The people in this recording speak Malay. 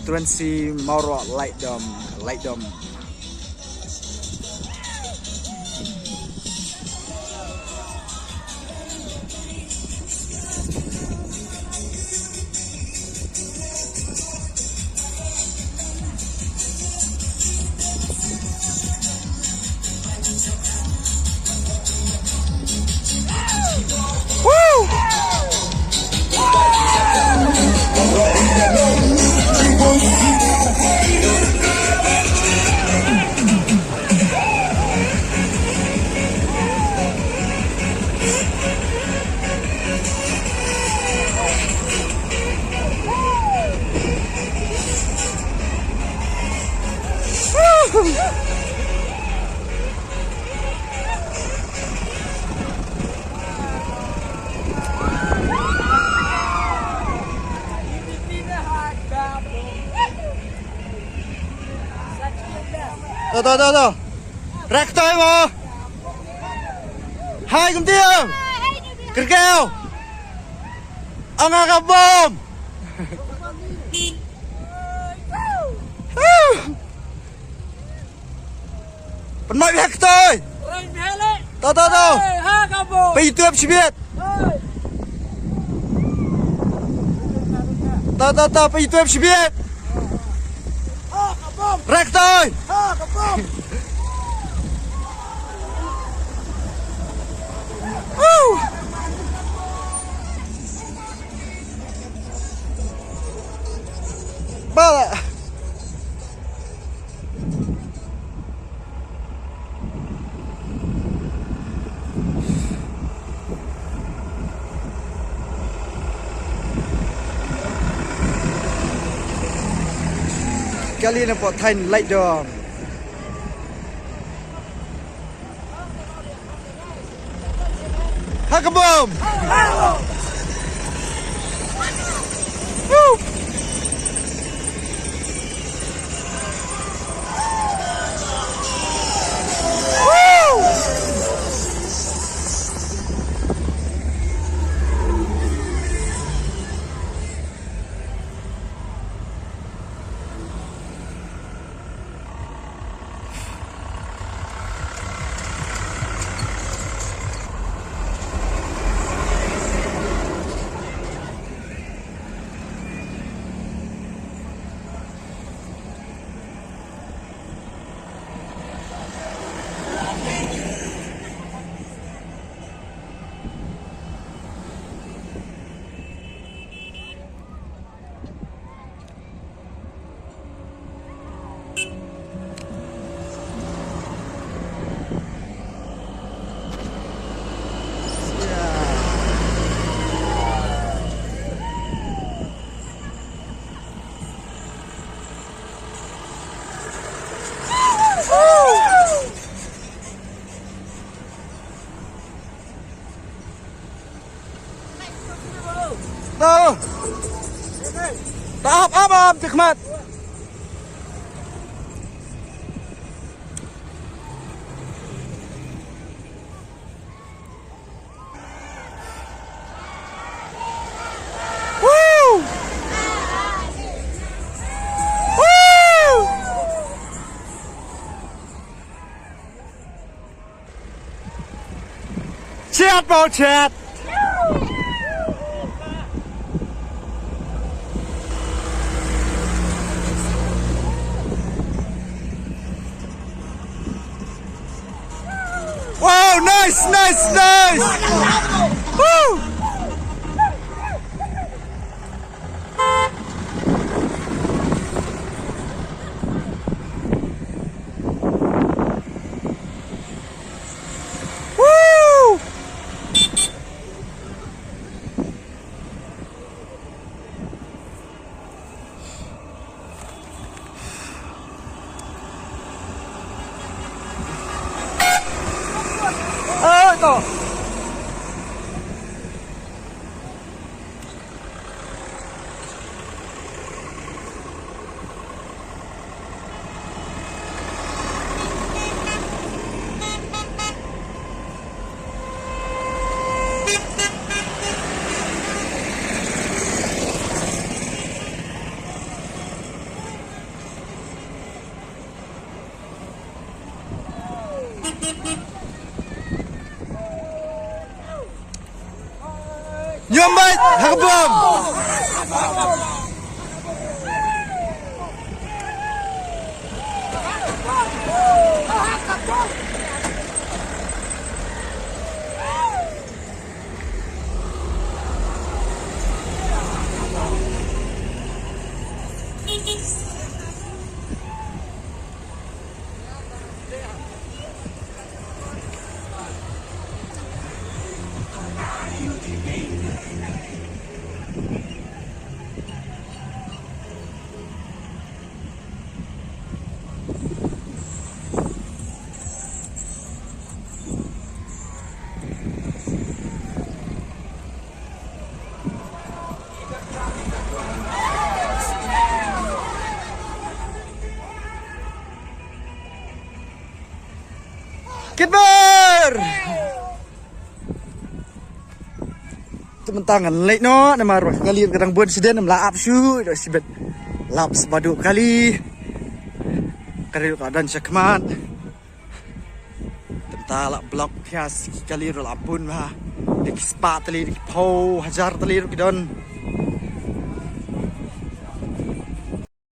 constituency Mauro Lightdom. Tuh. Rektoy mo. Hai công tiêu. Kerkeo. Ông ngà bom. Phần mọi việc tôi. Tuh. Pi tuap sibit. Tuh pi tuap sibit. Rektoy. Bala. Kali ni pot Thai light dom. Hakabom. Tuh. Tahap Hikmat. Chat bro chat. Wow, nice. Woo! Ito. Nyombat hakbom. Kitbar! Tementangan late no, nama roh kali kadang buat siden melaap syu, dah sibet lap sebadu kali. Kali keadaan syakmat. Tentala blok kias kali roh lapun mah. Dik spa tali dik pau hajar tali ro kidon.